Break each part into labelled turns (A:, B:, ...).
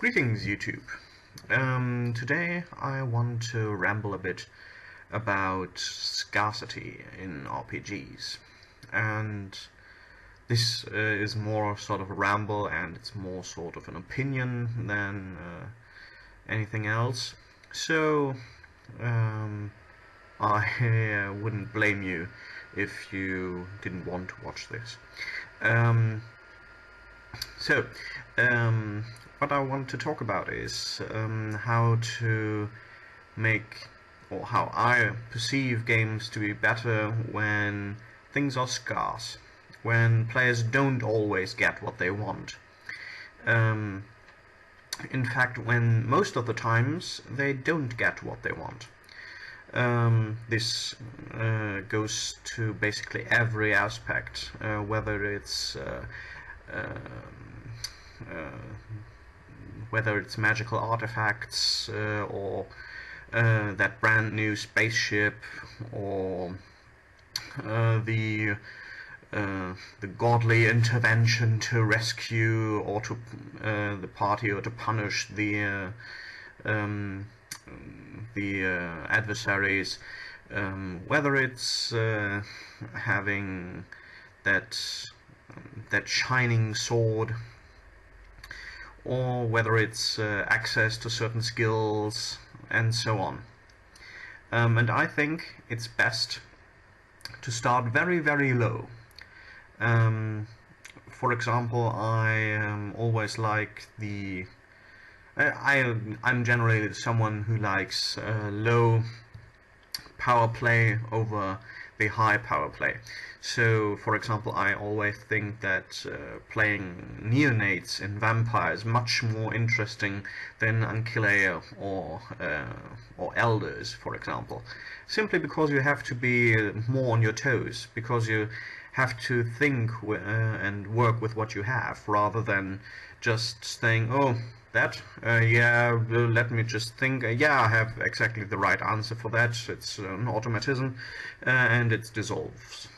A: Greetings, YouTube. Today I want to ramble a bit about scarcity in RPGs, and this is more sort of a ramble, and it's more sort of an opinion than anything else. So I wouldn't blame you if you didn't want to watch this. Um, so, what I want to talk about is how to make, or how I perceive games to be better when things are scarce, when players don't always get what they want. Um, in fact, when most of the times they don't get what they want. This goes to basically every aspect, whether it's magical artifacts or that brand new spaceship, or the godly intervention to rescue or to the party, or to punish the adversaries, whether it's having that shining sword, or whether it's access to certain skills, and so on. And I think it's best to start very, very low. For example, I always like I'm generally someone who likes low power play over the high power play. So, for example, I always think that playing neonates in Vampire is much more interesting than Ankylea or Elders, for example. Simply because you have to be more on your toes, because you have to think and work with what you have, rather than just saying, oh, let me just think, yeah, I have exactly the right answer for that, it's an automatism, and it dissolves.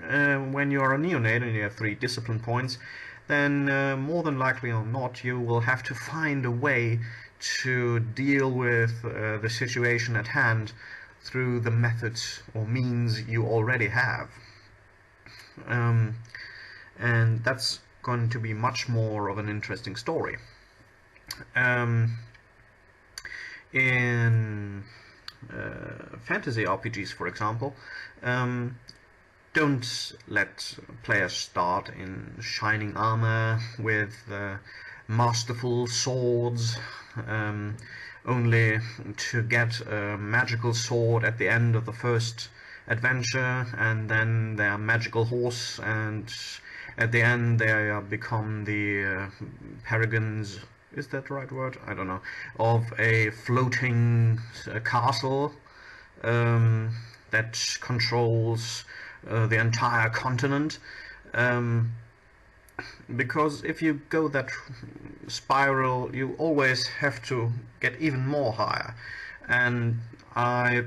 A: When you are a neonate and you have 3 discipline points, then more than likely or not, you will have to find a way to deal with the situation at hand through the methods or means you already have. And that's going to be much more of an interesting story. In fantasy RPGs, for example, don't let players start in shining armor with masterful swords, only to get a magical sword at the end of the first adventure, and then their magical horse, and at the end they become the paragons, is that the right word? I don't know, of a floating castle that controls the entire continent. Because if you go that spiral, you always have to get even more higher, and I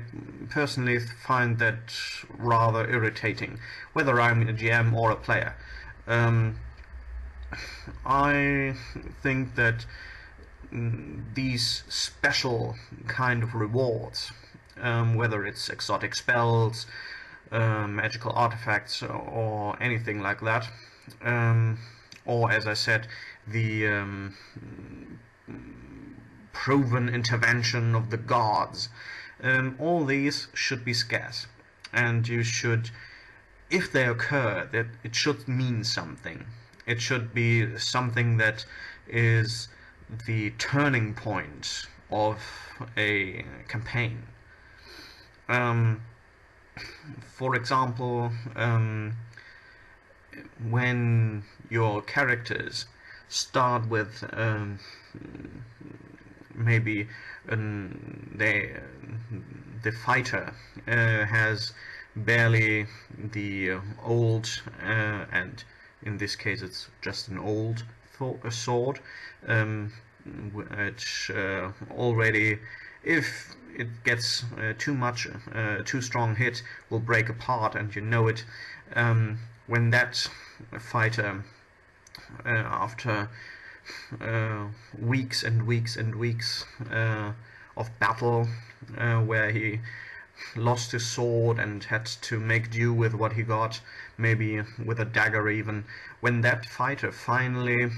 A: personally find that rather irritating, whether I'm a GM or a player. I think that these special kind of rewards, whether it's exotic spells, magical artifacts, or anything like that, or, as I said, the proven intervention of the gods, all these should be scarce, and you should, if they occur, that it should mean something. It should be something that is the turning point of a campaign. For example, when your characters start with maybe the fighter has barely the old, and in this case it's just an old sword, which already, if it gets too strong hit, will break apart, and you know it. When that fighter, after weeks and weeks and weeks of battle, where he lost his sword and had to make do with what he got, maybe with a dagger even. When that fighter finally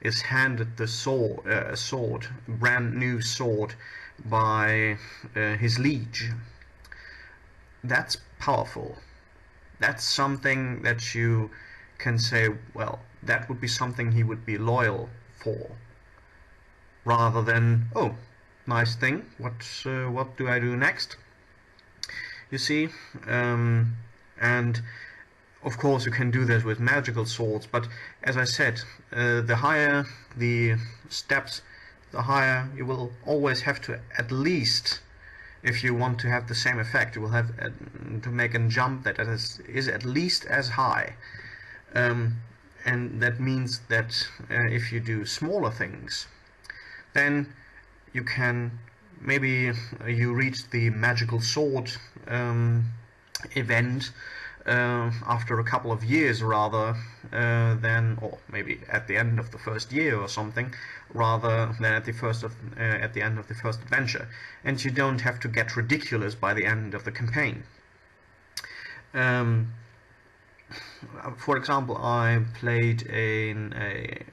A: is handed the sword, brand new sword, by his liege, that's powerful. That's something that you can say, well, that would be something he would be loyal for, rather than, oh, nice thing, what do I do next? You see, and of course you can do this with magical swords, but as I said, the higher the steps, the higher you will always have to, at least, if you want to have the same effect, you will have to make a jump that is at least as high. And that means that if you do smaller things, then you can, maybe you reach the magical sword event after a couple of years, rather than, or maybe at the end of the first year or something, rather than at the end of the first adventure, and you don't have to get ridiculous by the end of the campaign. For example, I played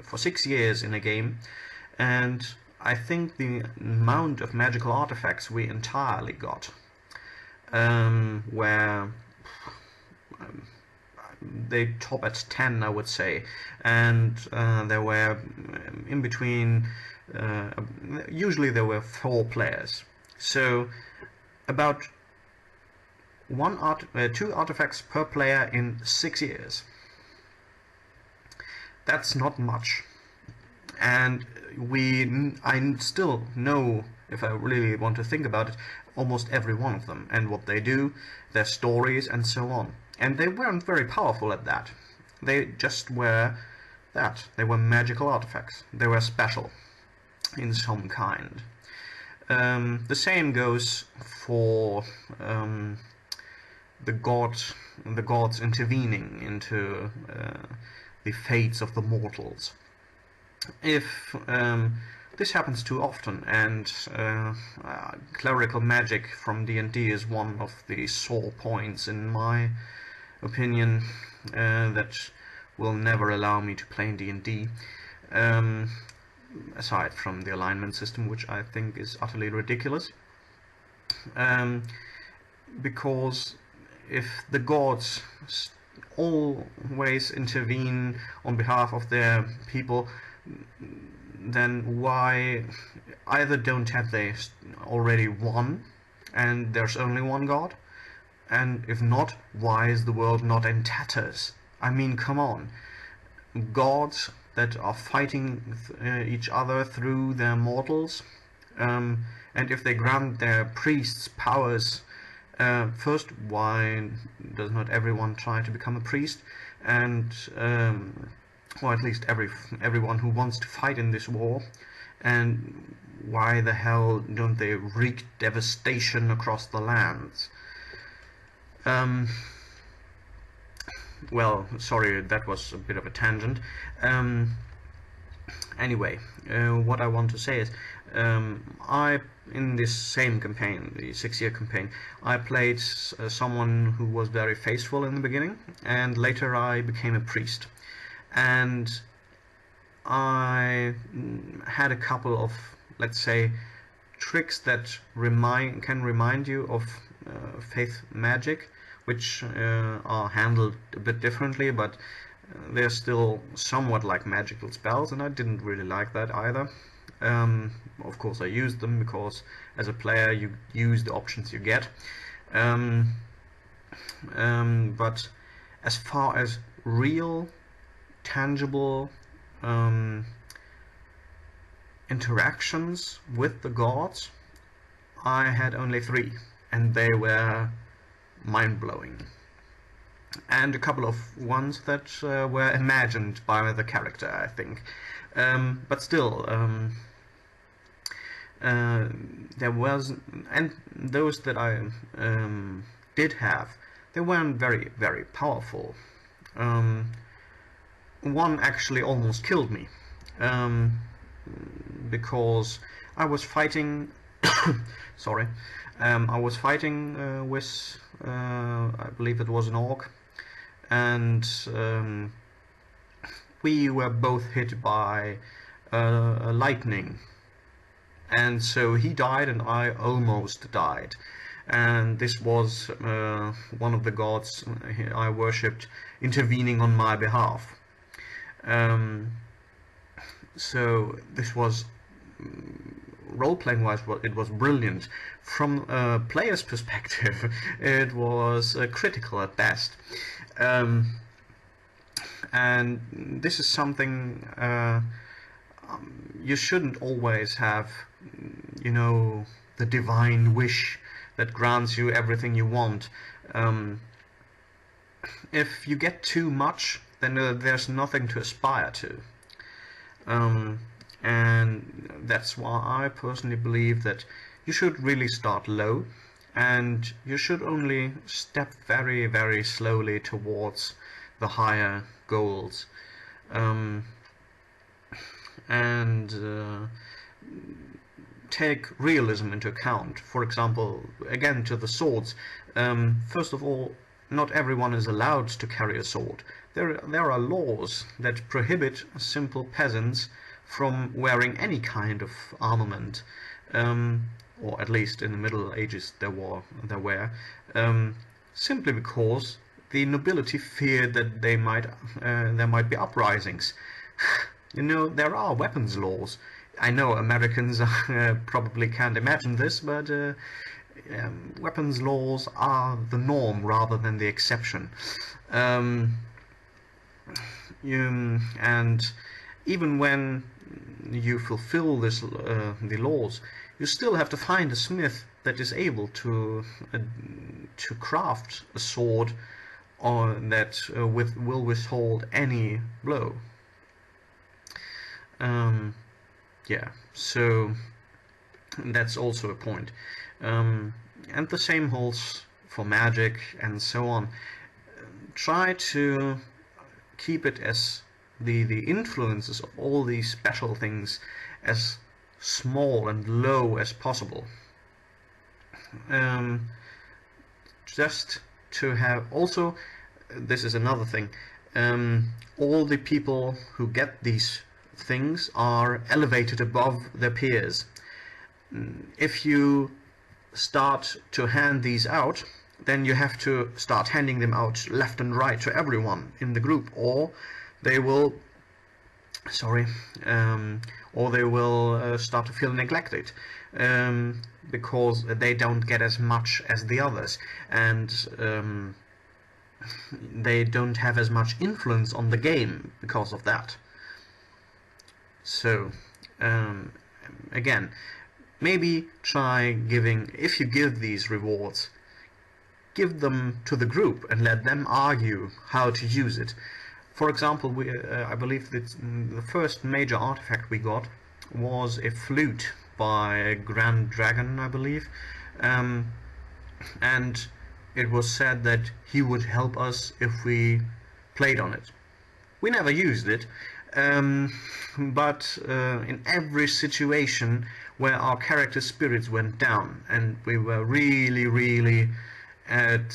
A: for 6 years in a game, and I think the amount of magical artifacts we entirely got, where they top at 10, I would say, and there were in between, usually there were 4 players, so about 2 artifacts per player in 6 years. That's not much, and I still know, if I really want to think about it, almost every one of them, and what they do, their stories, and so on. And they weren't very powerful at that. They just were that. They were magical artifacts. They were special in some kind. The same goes for the gods intervening into the fates of the mortals. If this happens too often, and clerical magic from D&D is one of the sore points, in my opinion, that will never allow me to play in D&D, aside from the alignment system, which I think is utterly ridiculous, because if the gods always intervene on behalf of their people, then why either don't have they already won and there's only one god, and if not, why is the world not in tatters? I mean, come on, gods that are fighting each other through their mortals, and if they grant their priests powers, first, why does not everyone try to become a priest? And or at least everyone who wants to fight in this war. And why the hell don't they wreak devastation across the lands? Well, sorry, that was a bit of a tangent. Anyway, what I want to say is, in this same campaign, the 6-year campaign, I played someone who was very faithful in the beginning, and later I became a priest. And I had a couple of, let's say, tricks that can remind you of faith magic, which are handled a bit differently, but they're still somewhat like magical spells, and I didn't really like that either. Of course I used them, because as a player you use the options you get. But as far as real, tangible interactions with the gods, I had only 3, and they were mind-blowing. And a couple of ones that were imagined by the character, I think. But still, there was, and those that I did have, they weren't very, very powerful. one actually almost killed me, because I was fighting sorry, I was fighting with I believe it was an orc, and we were both hit by lightning, and so he died and I almost died. And this was one of the gods I worshipped intervening on my behalf. So this was, role-playing wise, it was brilliant. From a player's perspective, it was critical at best. And this is something you shouldn't always have, you know, the divine wish that grants you everything you want. If you get too much, then there's nothing to aspire to. And that's why I personally believe that you should really start low, and you should only step very, very slowly towards the higher goals. Take realism into account. For example, again to the swords. First of all, not everyone is allowed to carry a sword. There are laws that prohibit simple peasants from wearing any kind of armament, or at least in the Middle Ages there were, simply because the nobility feared that there might be uprisings. You know, there are weapons laws. I know Americans probably can't imagine this, but weapons laws are the norm rather than the exception. And even when you fulfill the laws, you still have to find a smith that is able to craft a sword that will withhold any blow. Yeah, so that's also a point. And the same holds for magic and so on. Try to keep it as the influences of all these special things as small and low as possible. Just to have also, this is another thing, all the people who get these things are elevated above their peers. If you start to hand these out, then you have to start handing them out left and right to everyone in the group, or they will start to feel neglected, because they don't get as much as the others, and they don't have as much influence on the game because of that. So again, maybe try giving, if you give these rewards, give them to the group and let them argue how to use it. For example, I believe that the first major artifact we got was a flute by a Grand Dragon, I believe, and it was said that he would help us if we played on it. We never used it, but in every situation where our character spirits went down and we were really at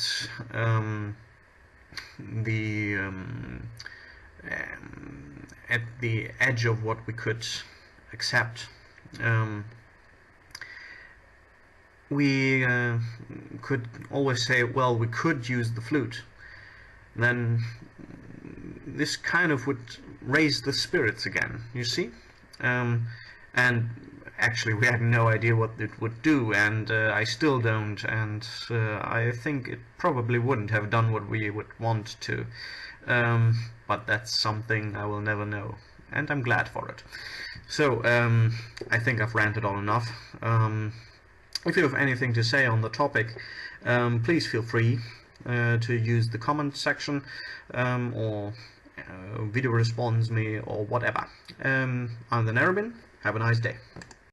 A: the edge of what we could accept, we could always say, well, we could use the flute. Then this kind of would raise the spirits again, you see? And actually we had no idea what it would do, and I still don't, and I think it probably wouldn't have done what we would want to, but that's something I will never know, and I'm glad for it. So I think I've ranted on enough. If you have anything to say on the topic, please feel free to use the comment section, or video response me, or whatever. I'm the Nerobin. Have a nice day.